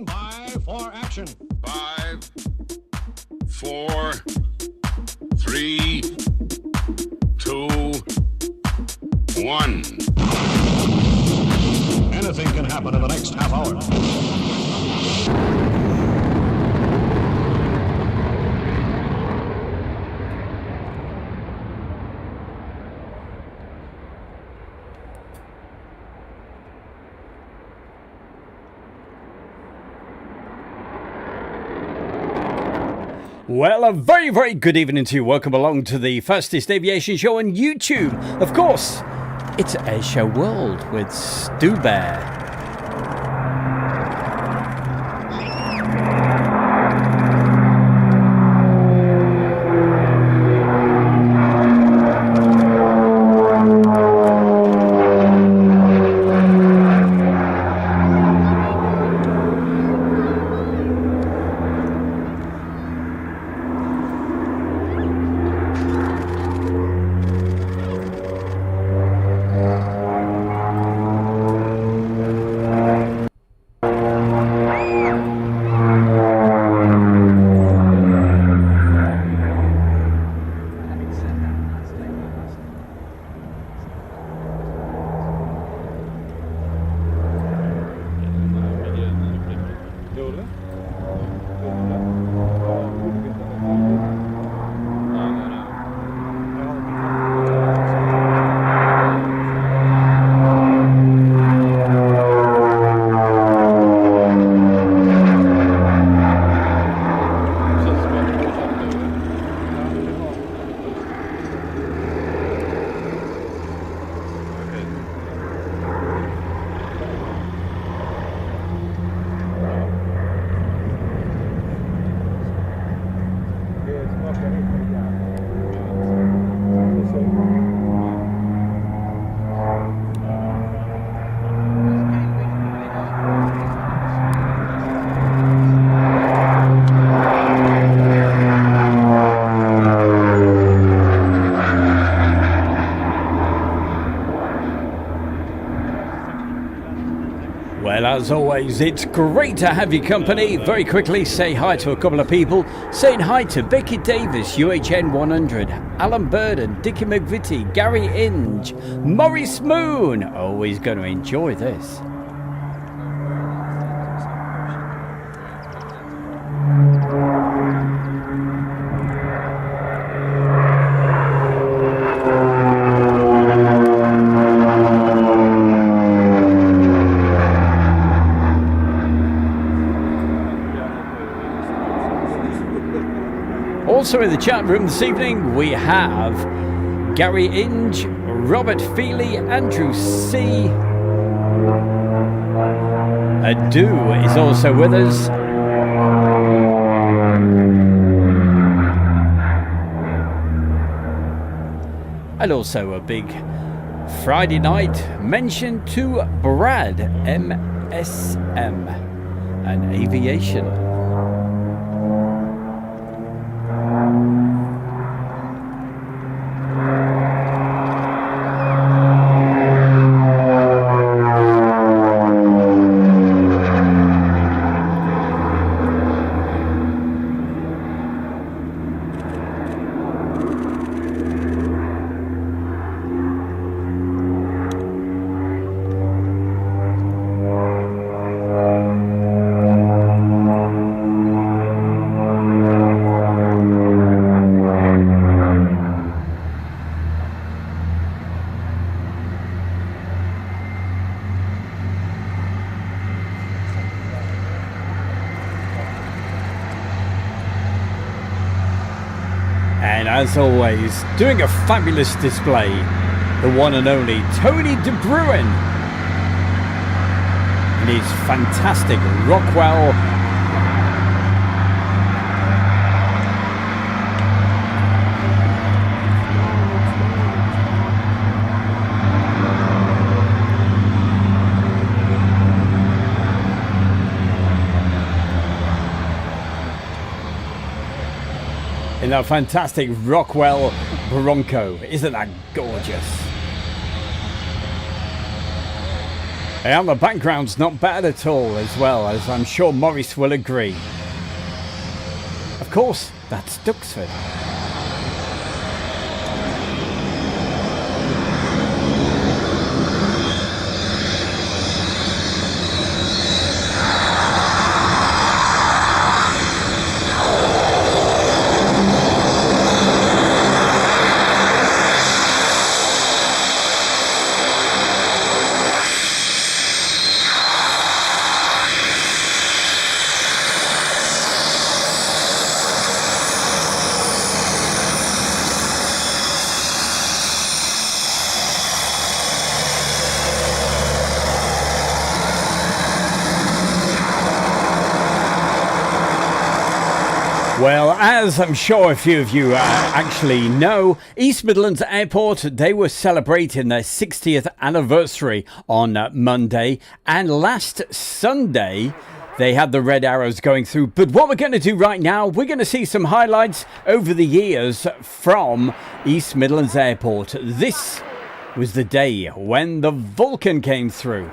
By for action. 5, 4, 3, 2, 1. Anything can happen in the next half hour. Well, a very, very good evening to you. Welcome along to the fastest aviation show on YouTube. Of course, it's Air Show World with Stu Bear. As always, it's great to have your company. Very quickly, say hi to a couple of people. Saying hi to Becky Davis, UHN 100, Alan Burden, Dickie McVitie, Gary Inge, Maurice Moon. Always going to enjoy this. Also in the chat room this evening, we have Gary Inge, Robert Feely, Andrew C. Adu is also with us. And also a big Friday night mention to Brad MSM and Aviation. As always, doing a fabulous display, the one and only Tony De Bruin and his fantastic Rockwell in that fantastic Rockwell Bronco. Isn't that gorgeous? And the background's not bad at all as well, as I'm sure Maurice will agree. Of course, that's Duxford. Well, as I'm sure a few of you actually know, East Midlands Airport, they were celebrating their 60th anniversary on Monday, and last Sunday they had the red arrows going through. But what we're going to do right now, we're going to see some highlights over the years from East Midlands Airport. This was the day when the Vulcan came through.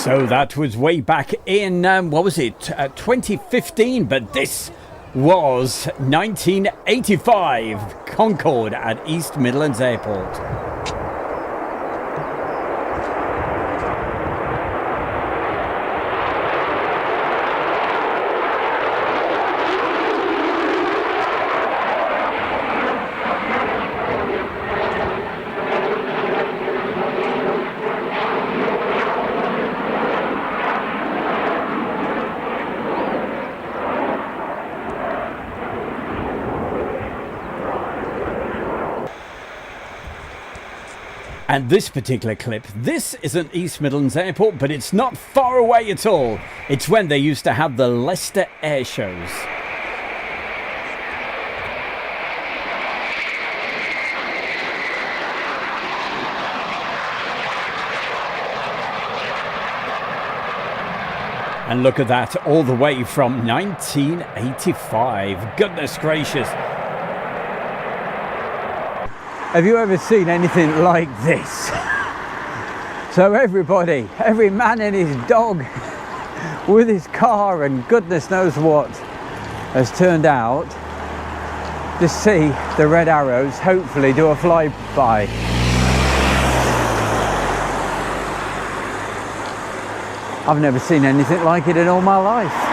So that was way back in, 2015, but this was 1985, Concorde at East Midlands Airport. And this particular clip, this isn't East Midlands Airport, but it's not far away at all. It's when they used to have the Leicester Air Shows. And look at that, all the way from 1985. Goodness gracious. Have you ever seen anything like this? So everybody, every man and his dog with his car and goodness knows what has turned out to see the red arrows hopefully do a flyby. I've never seen anything like it in all my life.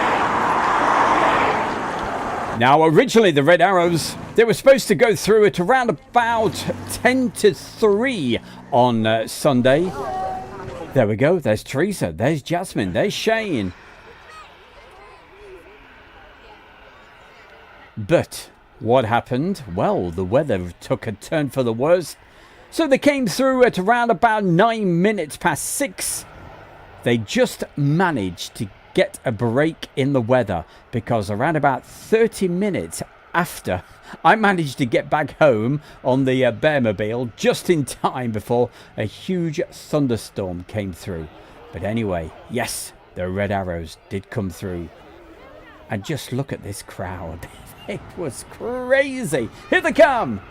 Now, originally the red arrows, they were supposed to go through at around about 10 to 3 on Sunday. There we go. There's Teresa. There's Jasmine. There's Shane. But what happened? Well, the weather took a turn for the worse. So they came through at around about 9 minutes past 6. They just managed to get a break in the weather, because around about 30 minutes after, I managed to get back home on the Bearmobile just in time before a huge thunderstorm came through. But anyway, yes, the red arrows did come through. And just look at this crowd. It was crazy. Here they come.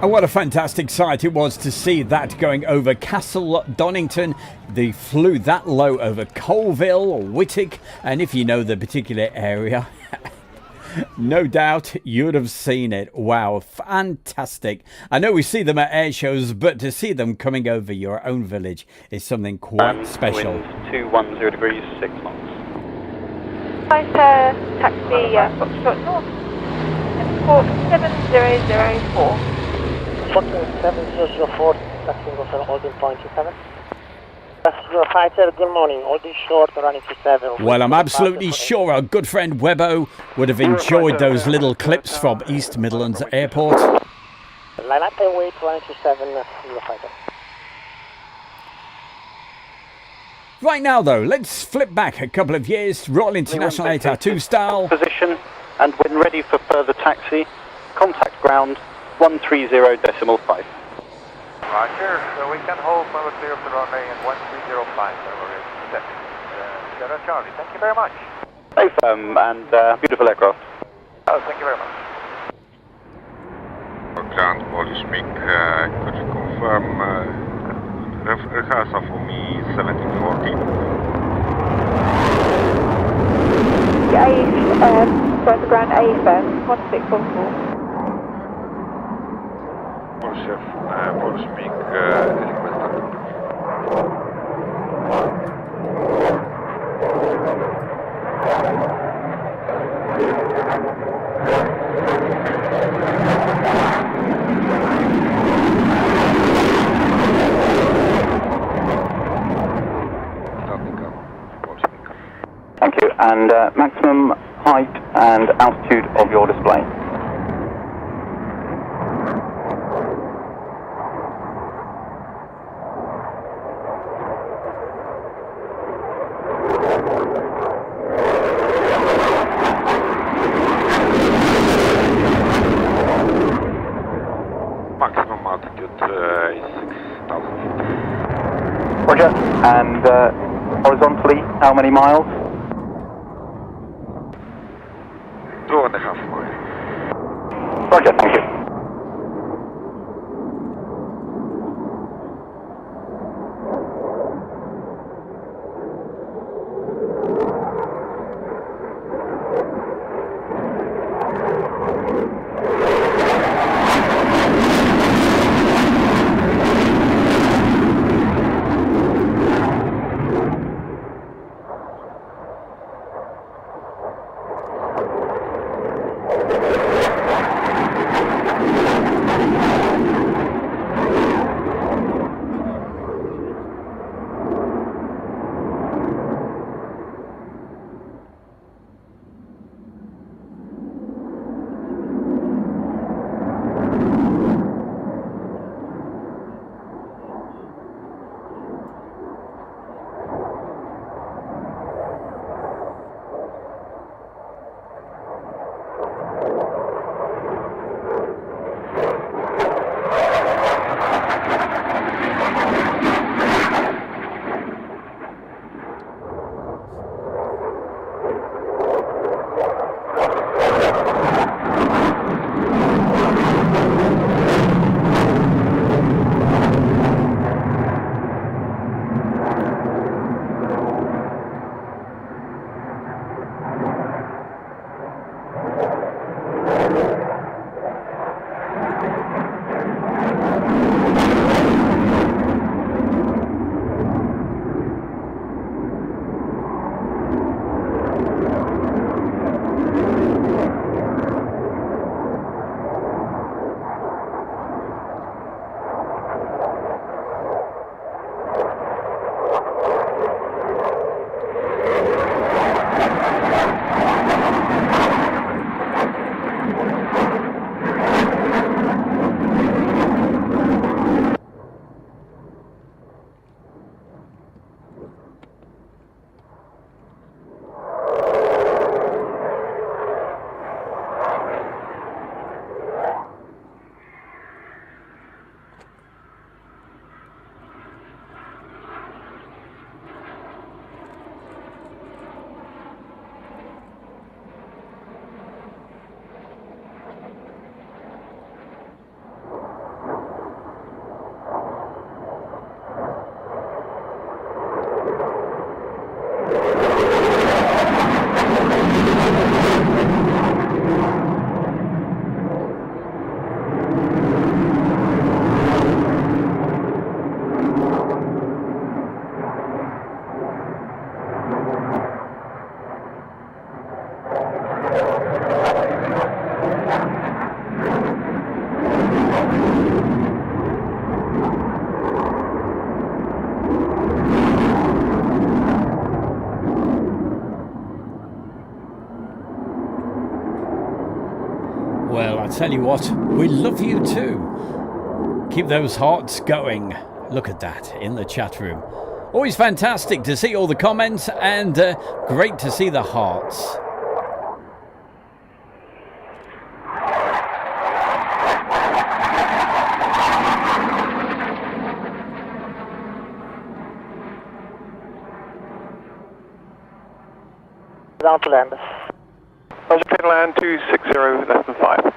And what a fantastic sight it was to see that going over Castle Donington. They flew that low over Colville, Whittick, and if you know the particular area, no doubt you'd have seen it. Wow, fantastic. I know we see them at air shows, but to see them coming over your own village is something quite special. Wind 210 degrees, 6 knots. Hi sir, taxi Foxtrot North, Port 7004. Foxtrot 7004, taxi Golf Holding Point 27. Fighter, good morning. All this short, running to 7. Well, I'm absolutely sure our good friend Webbo would have enjoyed those little clips from East Midlands Airport. Line up and wait, running to 7, Fighter. Right now, though, let's flip back a couple of years, Royal International ATAR 2 style. Position, and when ready for further taxi, contact ground 130.5. Roger, so we can hold when we're clear of the runway in 1305, so we're set. Sierra Charlie, thank you very much. Safe and beautiful aircraft. Oh, thank you very much. Ground Polish MiG, could you confirm rehearsal for me 1740? Going to ground A-firm, 1644. Polish MiG, request. Thank you, and maximum height and altitude of your display. Maximum altitude is 6,000 feet. Roger, and horizontally, how many miles? 2.5 miles. Roger, thank you. tell you what, we love you too. Keep those hearts going. Look at that in the chat room. Always fantastic to see all the comments, and great to see the hearts. Down to land. Roger, clear to land 260, less than 5.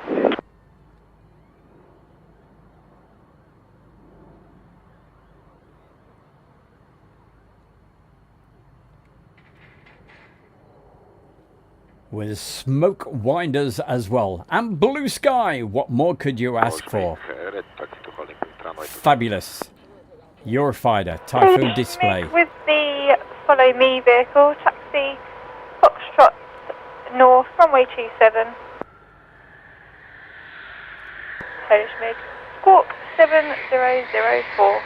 With smoke winders as well. And blue sky. What more could you ask for? Fabulous. Eurofighter, Typhoon display. With the Follow Me vehicle, taxi Foxtrot North, runway 27. Polish MiG, squawk 7004.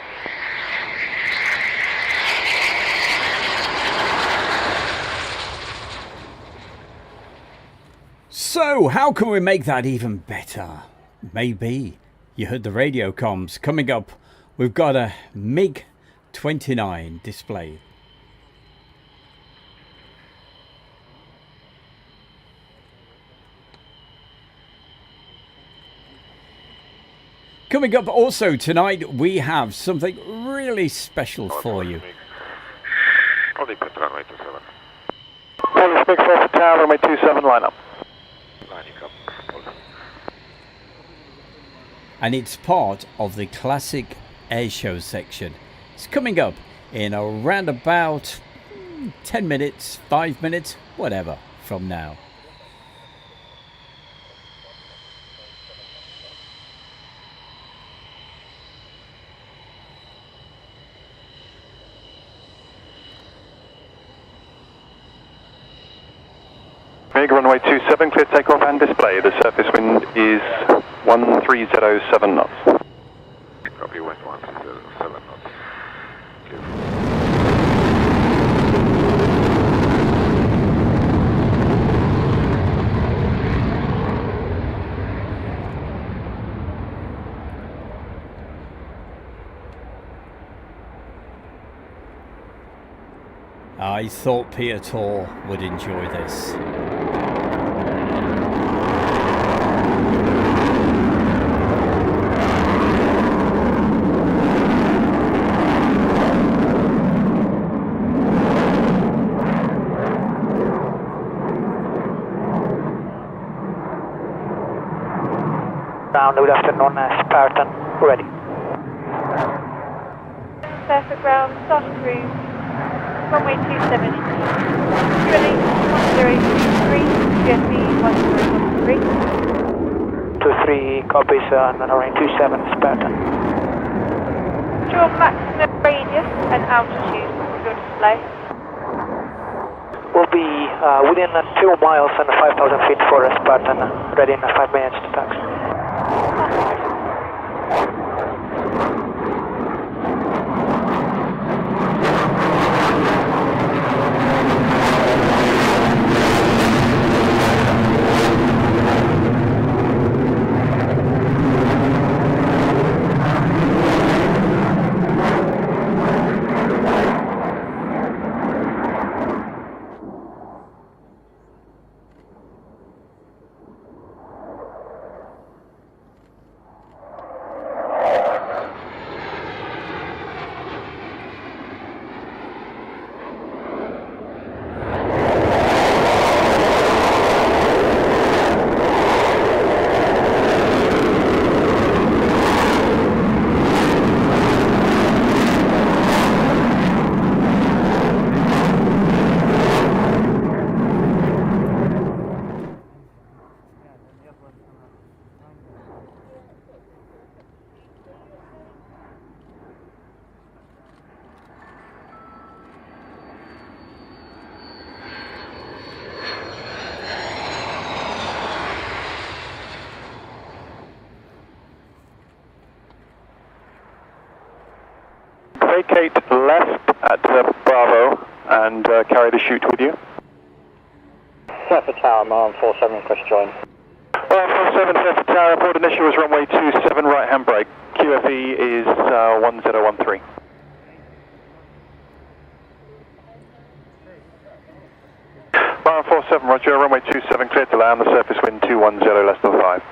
So, how can we make that even better? Maybe. You heard the radio comms. Coming up, we've got a MiG-29 display. Coming up also tonight, we have something really special for you. Polish MiG runway 27. Polish MiG for tower, runway 27, line up. Lining up. And it's part of the classic air show section. It's coming up in around about 10 minutes, 5 minutes, whatever from now. MiG runway 27, clear takeoff and display. The surface wind is 1307 knots. Copy, wind 1307 knots. I thought Piotr would enjoy this. Good afternoon, Spartan, ready. Surface ground, start cruise, runway 27. Ready, 1023, GSB 1013. 23 copies, runway 27, Spartan. Your maximum radius and altitude of your display. Will be within 2 miles and 5,000 feet for Spartan, ready in 5 minutes to taxi. Vacate left at Bravo and carry the chute with you. Surface tower, I'm on 47, request join. 47, 7 Leicester Tower Airport, initial is runway 27, right hand brake. QFE is 1013. Bar 47, roger, runway 27, clear to land, the surface wind 210, less than 5.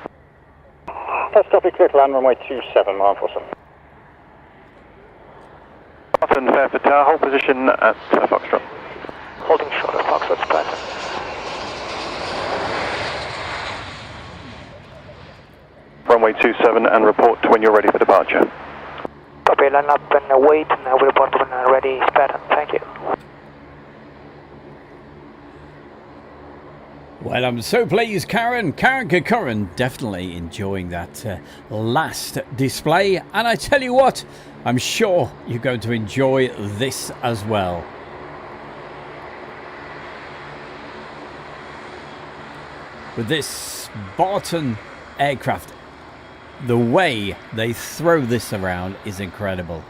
Let's copy, clear to land, runway 27, mile 47. Martin, Fairford Tower, hold position at Foxtrot. Holding short of Foxtrot Spartan. Runway 27 and report when you're ready for departure. Copy, line up and wait, and we'll report when ready, Spartan. Thank you. Well, I'm so pleased, Karen. Karen, definitely enjoying that last display. And I tell you what, I'm sure you're going to enjoy this as well. With this Spartan aircraft, the way they throw this around is incredible.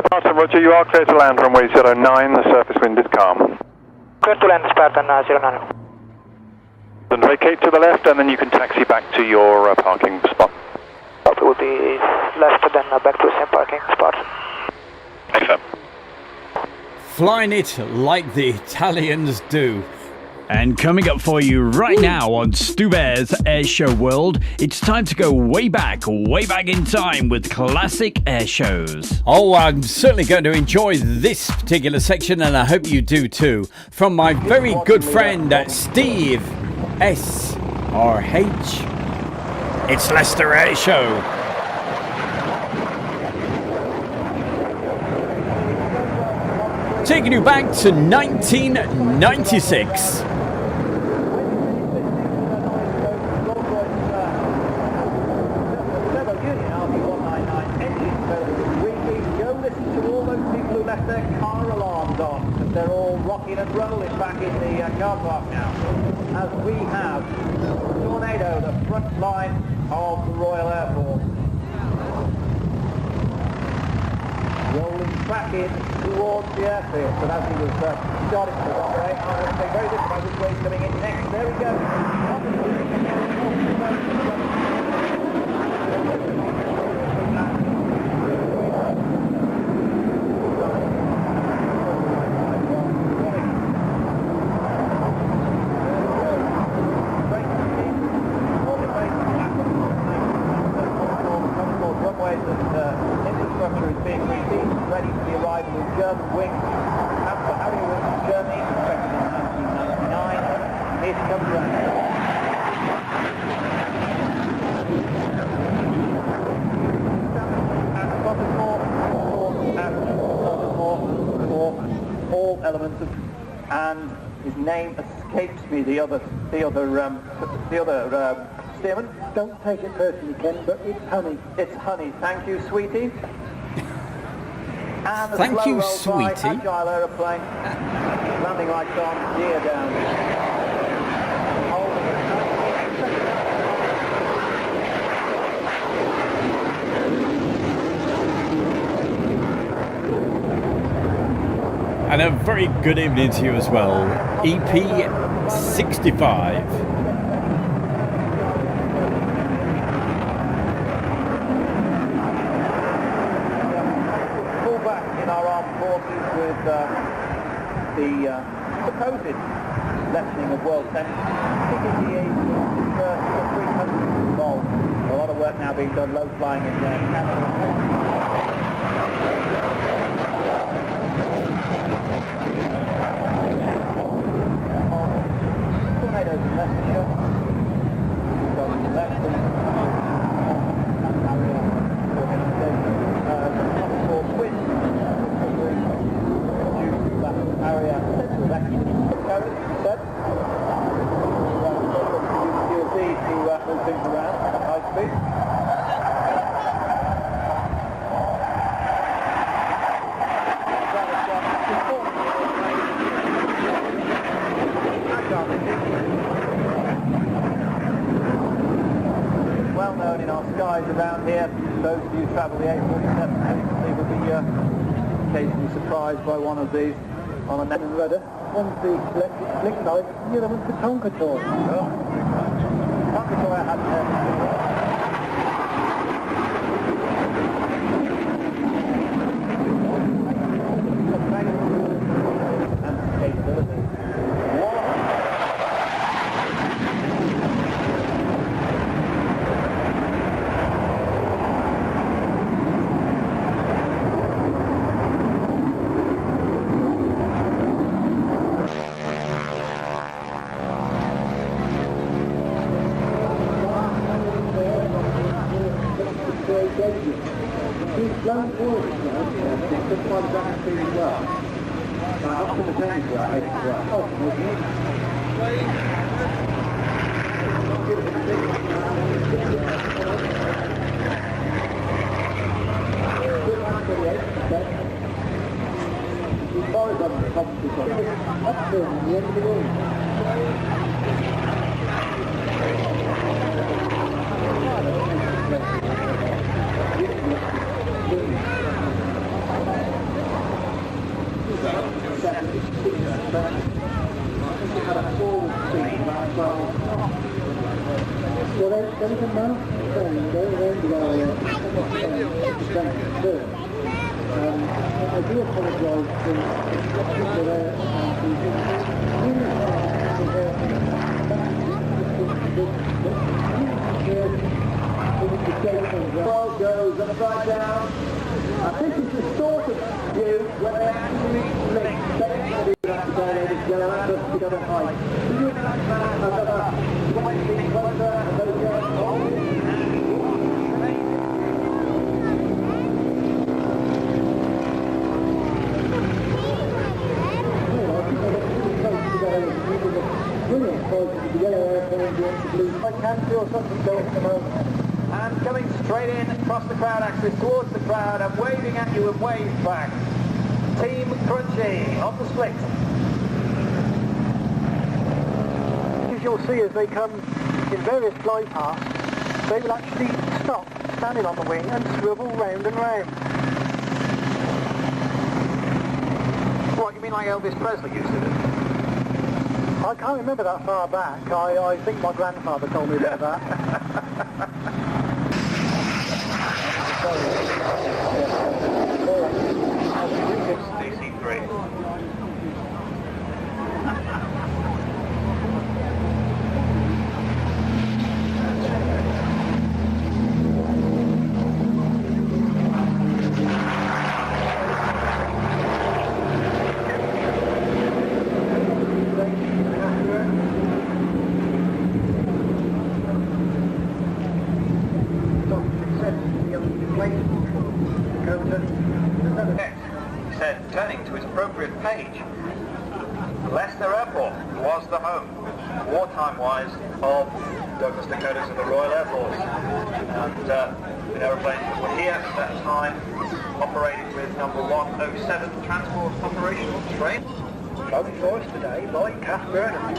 Spartan, roger, you are clear to land runway 09, the surface wind is calm. Clear to land, Spartan 09. Then vacate to the left and then you can taxi back to your parking spot. It will be left then back to the same parking spot. Excellent. Flying it like the Italians do. And coming up for you right now on Stu Bear's Air Show World, it's time to go way back in time with classic air shows. Oh, I'm certainly going to enjoy this particular section, and I hope you do too. From my very good friend Steve S.R.H. It's Leicester Air Show. Taking you back to 1996. And rolling back in the car park now, as we have Tornado, the front line of the Royal Airport, rolling back in towards the airfield. But as he was starting to operate, I would say very different by which way he's coming in next. There we go. And his name escapes me. The other steerman. Don't take it personally, Ken, but it's Honey. It's Honey. Thank you, sweetie. And thank you, sweetie. Agile aeroplane, landing lights on, gear down. And a very good evening to you as well, EP65. Pull back in our armed forces with the supposed lessening of world tension. CTE first 300 involved. A lot of work now being done low flying in Canada. Tornadoes in Leicestershire. Going left and wind that area central of action. Set. ULD to move things around at high speed. Well known in our skies around here. Those of you who travel the A47 they will be occasionally surprised by one of these on a net and rudder. One's the electric flick side, the other one's the Tonkator. Tonkator I had there. And capability. He's blown forward now, just by the back speed as well. Up to the tank as well. Oh, He's borrowed on the top of the top. Up to the end of the room. Well, there's a mountain thing going around the area. I do apologise to the people there and to Well goes upside down. This is the sort of view where they actually link. They do that today, ladies and gentlemen, just to go to height. Can you imagine another 20 feet closer and those guys I can feel something going at the moment. And coming straight in across the crowd axis towards the crowd and waving at you and waves back. Team Crunchy on the split. As you'll see as they come in various fly paths, they will actually stop standing on the wing and swivel round and round. What, you mean like Elvis Presley used to do? I can't remember that far back. I think my grandfather told me about that. DC3. Said, turning to his appropriate page, Leicester Airport was the home, wartime-wise, of Douglas Dakotas of the Royal Air Force. And the aeroplanes that were here at that time operated with number 107 transport operational train. Flown for us today by Kath Burnham.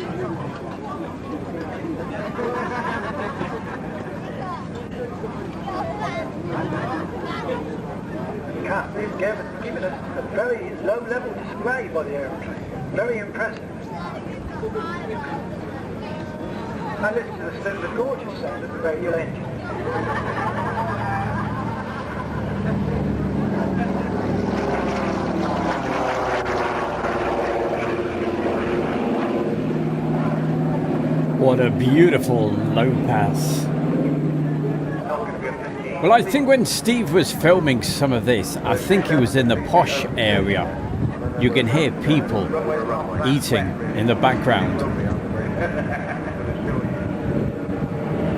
Kath is given us a very low-level display by the aeroplane. Very impressive. And listen to the gorgeous sound of the radial engine. What a beautiful low pass. Well, I think when Steve was filming some of this, I think he was in the posh area. You can hear people eating in the background.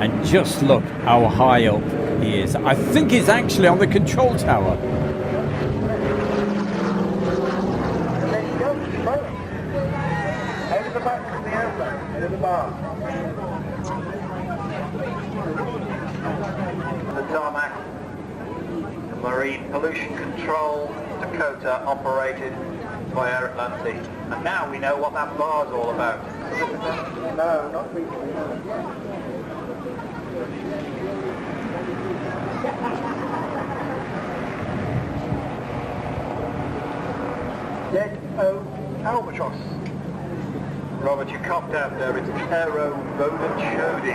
And just look how high up he is. I think he's actually on the control tower. Out of the back of the airplane, out of the bar. The tarmac, the Marine Pollution Control, Dakota, operated by Air Atlantic. And now we know what that bar's all about. No, not really. Dead O Albatross. Robert, you copped out there. It's Aero Rodent Chody.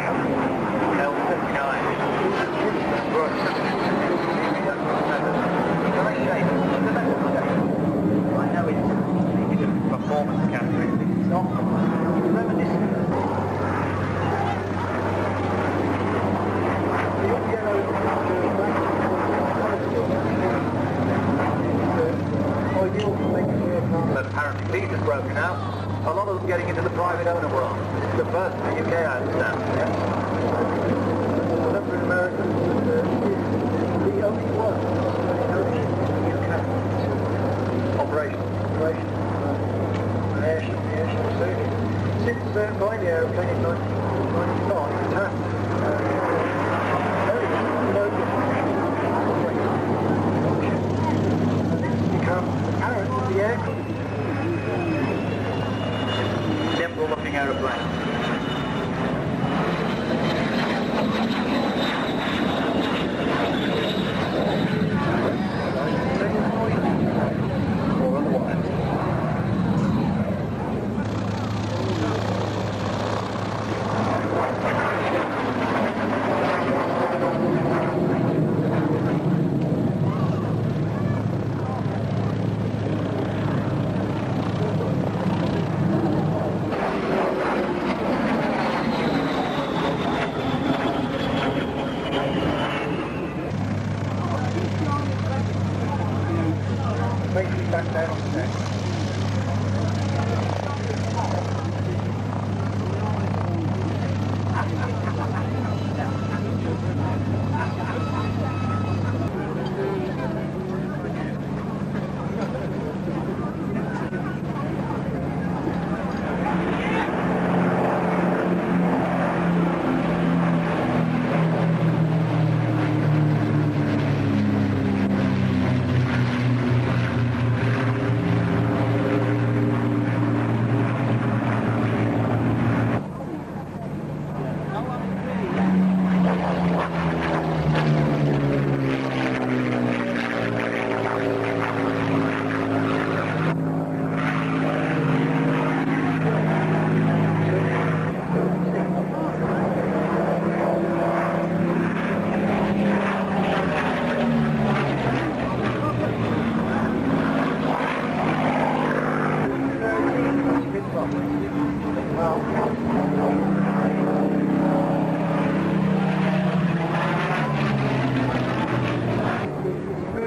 L59. I know it's maybe the performance characteristics. It's not reminiscent. But apparently these are broken out. A lot of them getting into the private owner world. This is the first in the UK, I understand. Yes? In America, is the only one Operation. Aviation service. Since buying the aeroplane in 1995, it has very and it's become apparent that the aircraft Simple looking aeroplane. Make me back down on the deck.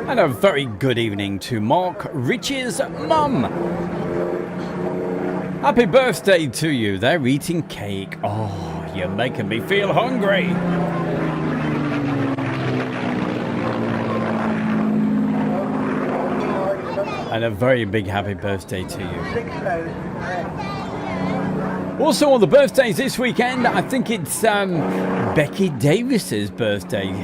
And a very good evening to Mark Rich's mum. Happy birthday to you. They're eating cake. Oh, you're making me feel hungry. And a very big happy birthday to you. Also on the birthdays this weekend, I think it's Becky Davis's birthday.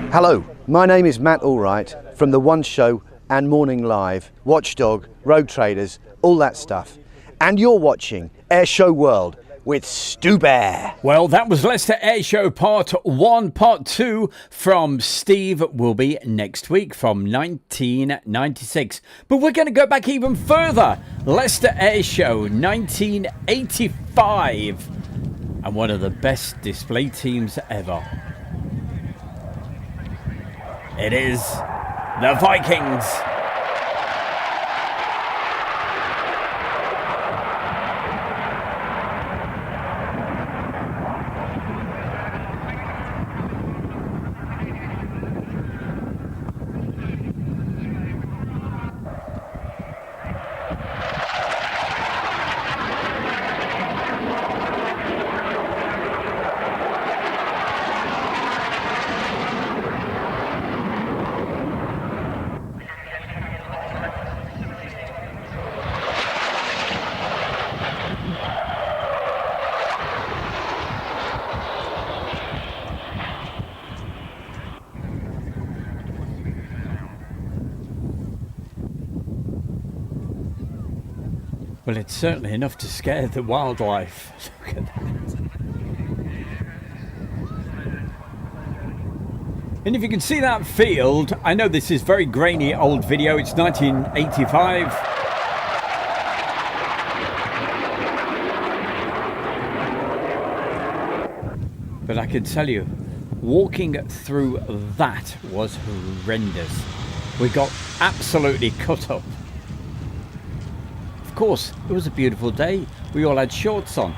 Hello, my name is Matt Allwright from The One Show and Morning Live, Watchdog, Road Traders, all that stuff. And you're watching Air Show World with Stu Bear. Well, that was Leicester Air Show Part 1. Part 2 from Steve will be next week from 1996. But we're going to go back even further. Leicester Air Show 1985. And one of the best display teams ever. It is the Vikings. Well, it's certainly enough to scare the wildlife. Look at that. And if you can see that field, I know this is very grainy old video, it's 1985. But I can tell you, walking through that was horrendous. We got absolutely cut up. Of course, it was a beautiful day. We all had shorts on.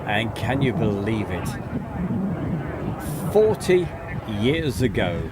And can you believe it? 40 years ago.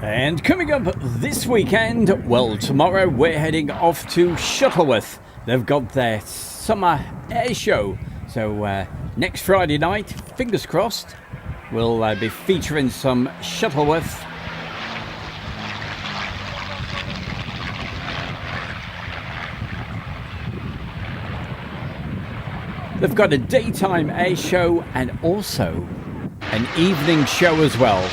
And coming up this weekend, well, tomorrow we're heading off to Shuttleworth. They've got their summer air show. So next Friday night, fingers crossed, we'll be featuring some Shuttleworth. They've got a daytime air show and also an evening show as well.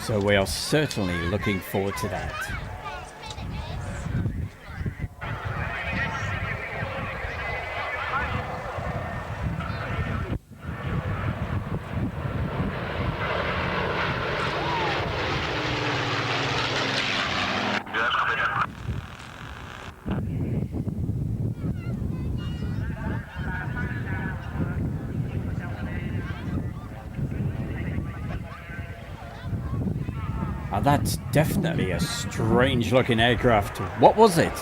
So we are certainly looking forward to that. Now that's definitely a strange looking aircraft. What was it?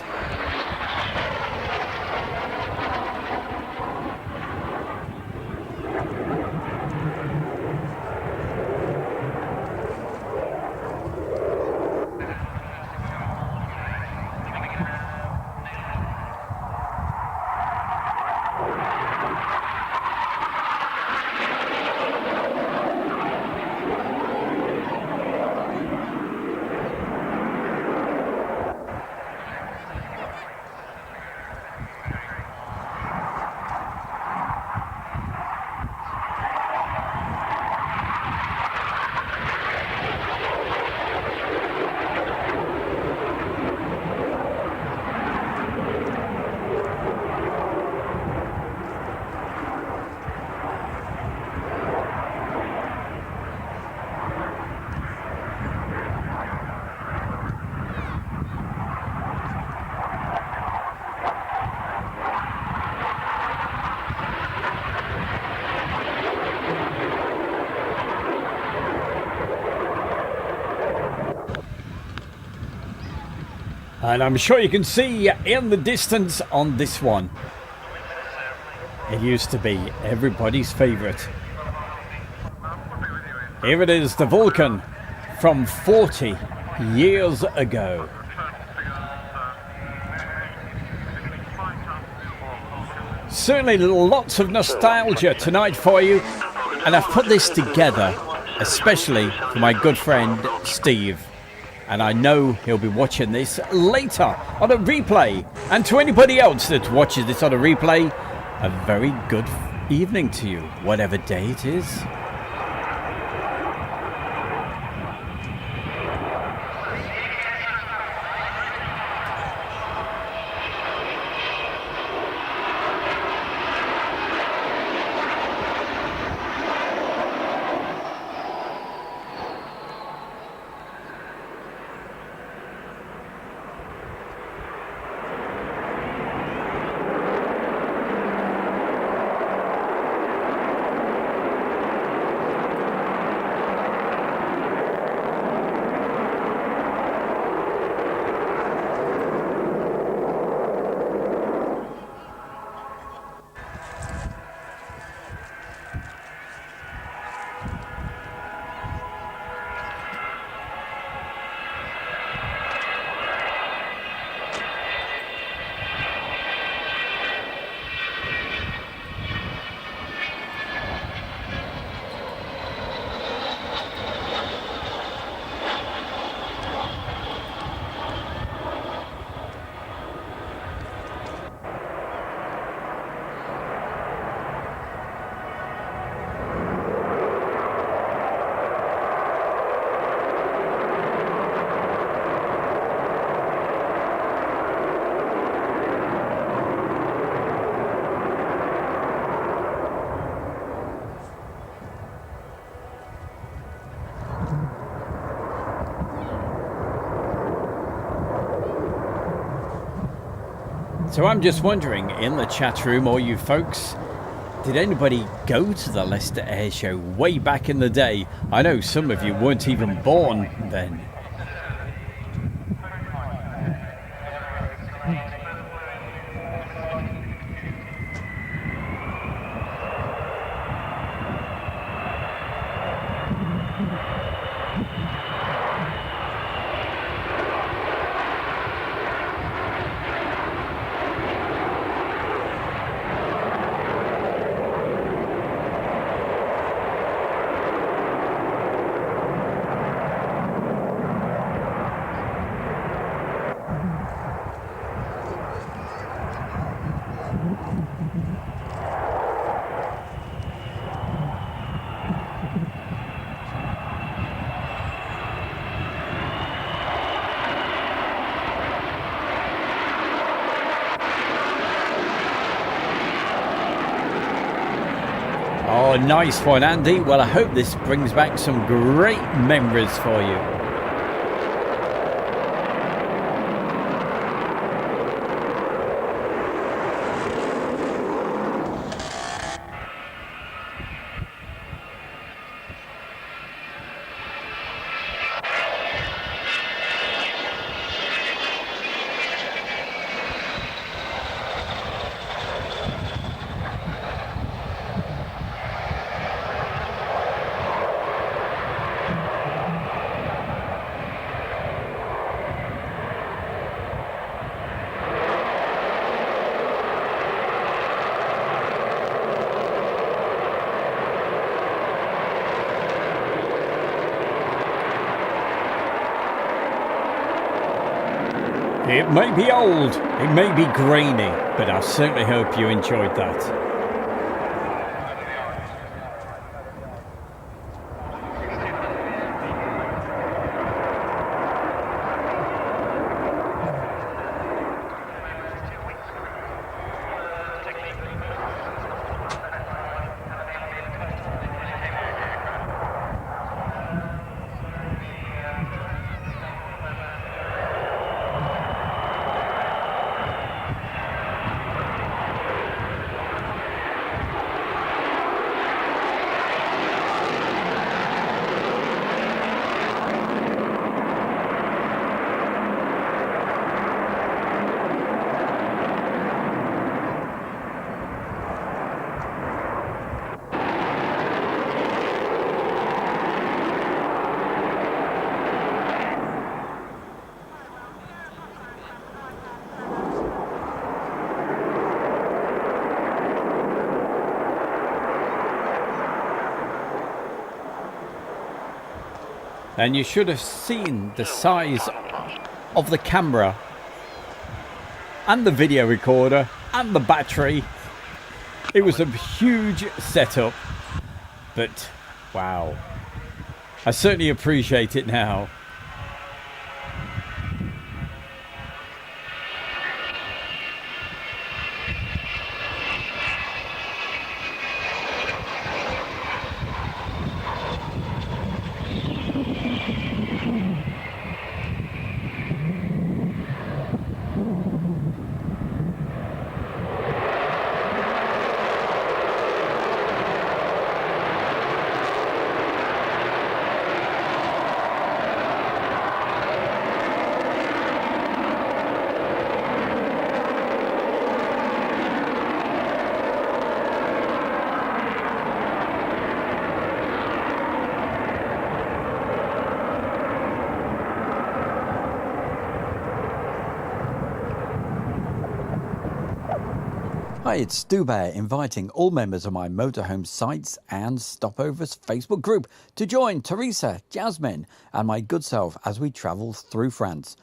And I'm sure you can see in the distance on this one, it used to be everybody's favourite. Here it is, the Vulcan from 40 years ago. Certainly lots of nostalgia tonight for you, and I've put this together especially for my good friend Steve, and I know he'll be watching this later on a replay. And to anybody else that watches this on a replay, a very good evening to you, whatever day it is. So I'm just wondering, in the chat room, all you folks, did anybody go to the Leicester Air Show way back in the day? I know some of you weren't even born then. Oh, nice one, Andy. Well, I hope this brings back some great memories for you. It may be old, it may be grainy, but I certainly hope you enjoyed that. And you should have seen the size of the camera and the video recorder and the battery. It was a huge setup, but wow, I certainly appreciate it now. Hi, it's Stu Bear inviting all members of my motorhome sites and stopovers Facebook group to join Teresa, Jasmine and my good self as we travel through France.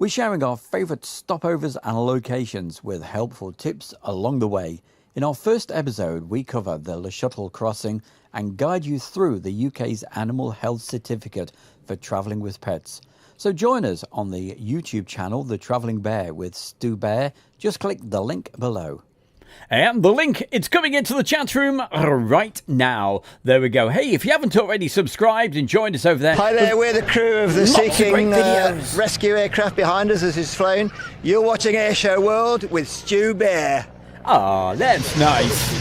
We're sharing our favourite stopovers and locations with helpful tips along the way. In our first episode, we cover the Le Shuttle crossing and guide you through the UK's Animal Health Certificate for travelling with pets. So join us on the YouTube channel, The Travelling Bear with Stu Bear. Just click the link below. And the link, it's coming into the chat room right now. There we go. Hey, if you haven't already subscribed and joined us over there. Hi there, we're the crew of the Seeking rescue aircraft behind us as it's flown. You're watching Air Show World with Stu Bear. Ah, that's nice.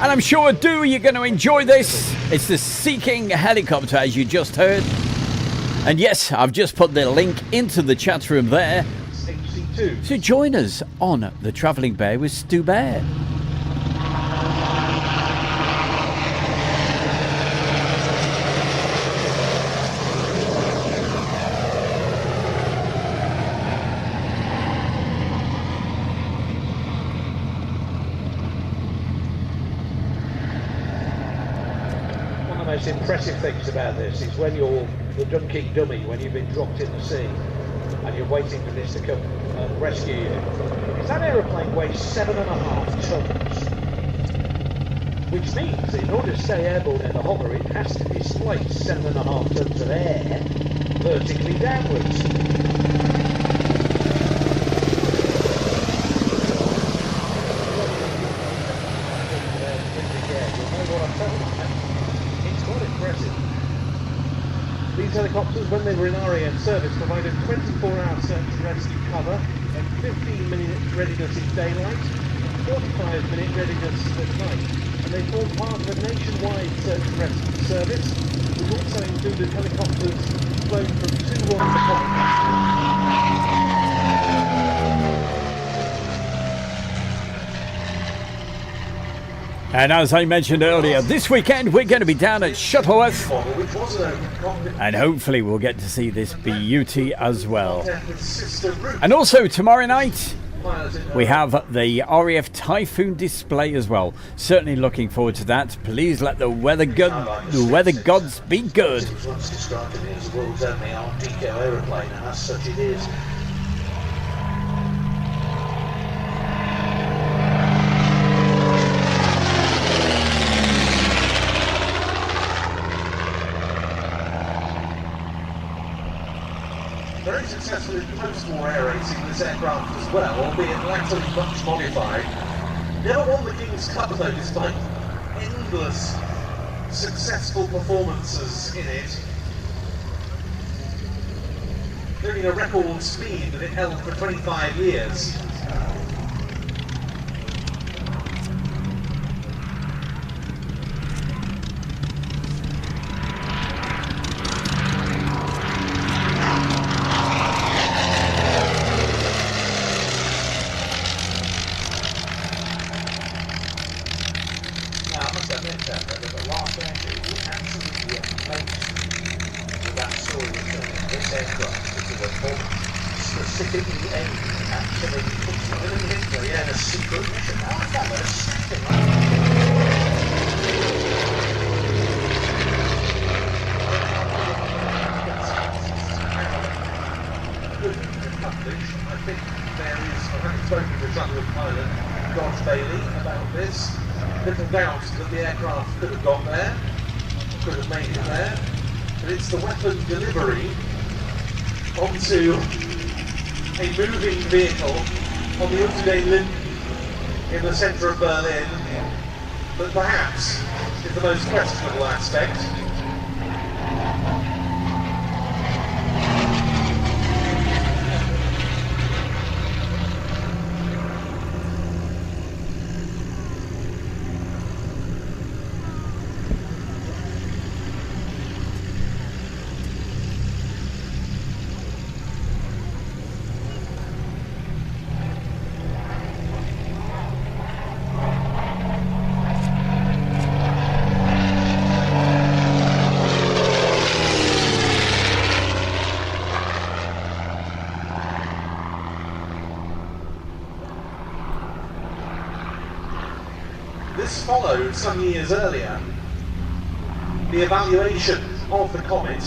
And I'm sure, you're going to enjoy this. It's the Seeking helicopter, as you just heard. And yes, I've just put the link into the chat room there. So join us on The Travelling Bear with Stu Bear. One of the most impressive things about this is when you're the dunking dummy, when you've been dropped in the sea and you're waiting for this to come and rescue you. That aeroplane weighs 7.5 tons, which means that in order to stay airborne in the hover, it has to displace 7.5 tons of air vertically downwards. It's quite impressive. These helicopters, when they were in RAN service, provided 24-hour search and rescue cover and 15-minute readiness in daylight, 45-minute readiness at night. And they form part of a nationwide search and rescue service, which also included helicopters flown from 2 on And as I mentioned earlier, this weekend we're going to be down at Shuttleworth, and hopefully we'll get to see this beauty as well. And also tomorrow night we have the RAF Typhoon display as well. Certainly looking forward to that. Please let the weather gods be good. It was once described to me as the world's only Art Deco aeroplane, and as such it is. Very successful in post-war air racing this aircraft as well, albeit latterly much modified. Never won the King's Cup though, despite endless successful performances in it. Including a record speed that it held for 25 years. having spoken to Shuttleworth pilot George Bailey about this, little doubt that the aircraft could have got there, could have made it there, but it's the weapon delivery onto a moving vehicle on the Unterdey Linden in the centre of Berlin that perhaps is the most questionable aspect. This followed some years earlier the evaluation of the comet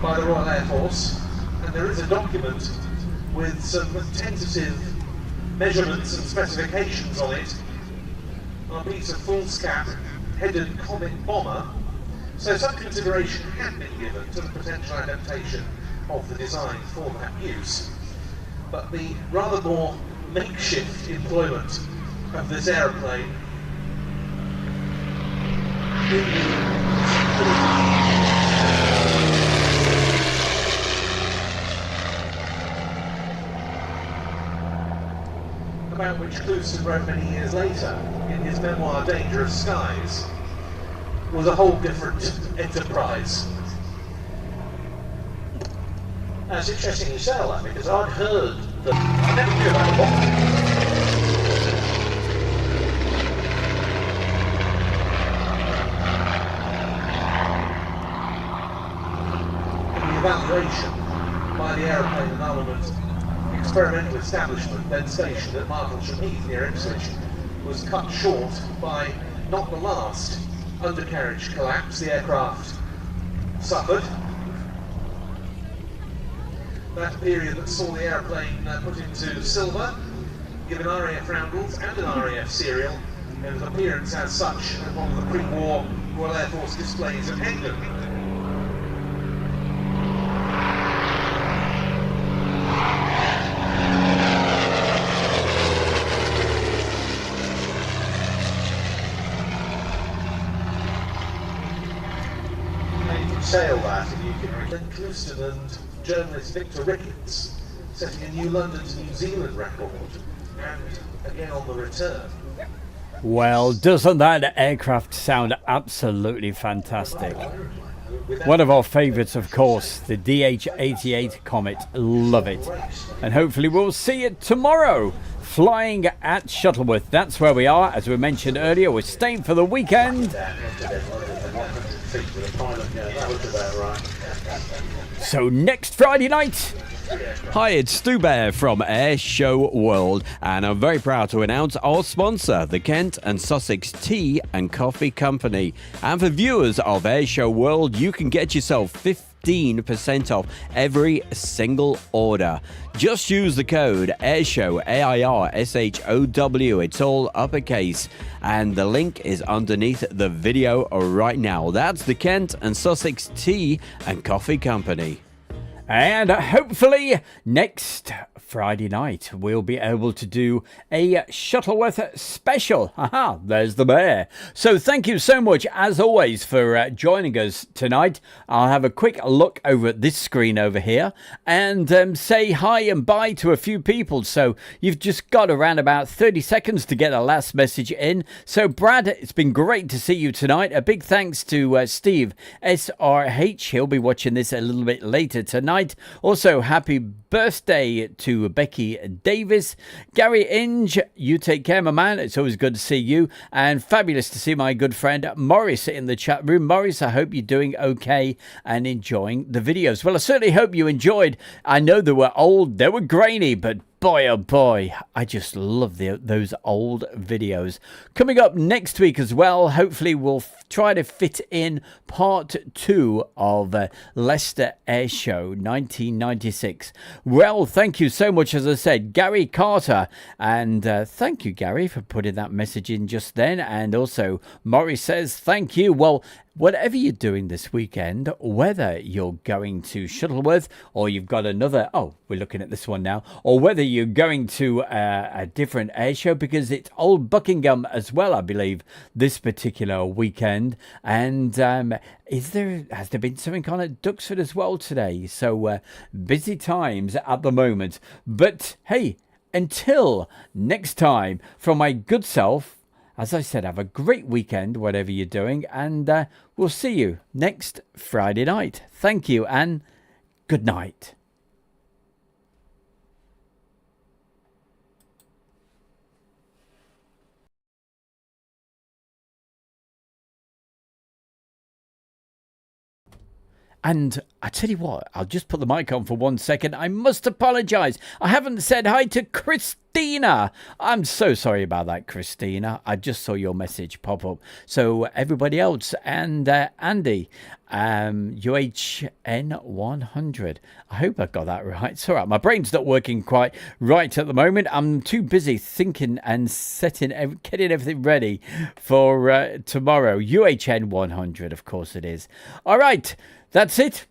by the Royal Air Force, and there is a document with some tentative measurements and specifications on it on a piece of foolscap headed comet bomber, so some consideration had been given to the potential adaptation of the design for that use. But the rather more makeshift employment of this aeroplane about which Clouston wrote many years later in his memoir Dangerous Skies was a whole different enterprise. That's interesting you say all that, because I'd heard that I never knew about the bomb. Evaluation by the Aeroplane and Armament Experimental Establishment, then stationed at Martlesham Heath near Ipswich, was cut short by not the last undercarriage collapse the aircraft suffered. That period that saw the aeroplane put into silver, given RAF roundels and an RAF serial, and its appearance as such at one of the pre-war Royal Air Force displays at Hendon. Sail that, if you can remember. Clouston and journalist Victor Ricketts setting a new London to New Zealand record, and again on the return. Well, doesn't that aircraft sound absolutely fantastic? One of our favourites, of course, the DH-88 Comet. Love it. And hopefully we'll see it tomorrow, flying at Shuttleworth. That's where we are. As we mentioned earlier, we're staying for the weekend. So next Friday night. Hi, it's Stu Bear from Air Show World, and I'm very proud to announce our sponsor, the Kent and Sussex Tea and Coffee Company. And for viewers of Air Show World, you can get yourself 15% off every single order. Just use the code AIRSHOW, AIRSHOW. It's all uppercase, and the link is underneath the video right now. That's the Kent and Sussex Tea and Coffee Company. And hopefully next Friday night we'll be able to do a Shuttleworth special. Haha, there's the bear. So thank you so much as always for joining us tonight. I'll have a quick look over at this screen over here and say hi and bye to a few people. So you've just got around about 30 seconds to get a last message in. So Brad, it's been great to see you tonight. A big thanks to Steve SRH. He'll be watching this a little bit later tonight. Also, happy birthday to Becky Davis. Gary Inge, you take care, my man. It's always good to see you. And fabulous to see my good friend Morris in the chat room. Morris, I hope you're doing okay and enjoying the videos. Well, I certainly hope you enjoyed. I know they were old, they were grainy, but boy, oh boy, I just love those old videos. Coming up next week as well, hopefully we'll try to fit in part 2 of Leicester Air Show 1996. Well, thank you so much, as I said, Gary Carter. And thank you, Gary, for putting that message in just then. And also, Morris says thank you. Well, whatever you're doing this weekend, whether you're going to Shuttleworth or you've got another, oh, we're looking at this one now, or whether you're going to a different air show, because it's Old Buckingham as well, I believe, this particular weekend. And has there been something on at Duxford as well today? So busy times at the moment. But hey, until next time, from my good self, as I said, have a great weekend, whatever you're doing, and we'll see you next Friday night. Thank you, and good night. And I tell you what, I'll just put the mic on for 1 second. I must apologise. I haven't said hi to Christina. I'm so sorry about that, Christina. I just saw your message pop up. So everybody else, and Andy, UHN 100. I hope I got that right. It's all right. My brain's not working quite right at the moment. I'm too busy thinking and getting everything ready for tomorrow. UHN 100, of course it is. All right. That's it.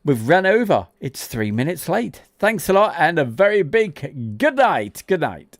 We've run over. It's 3 minutes late. Thanks a lot and a very big good night. Good night.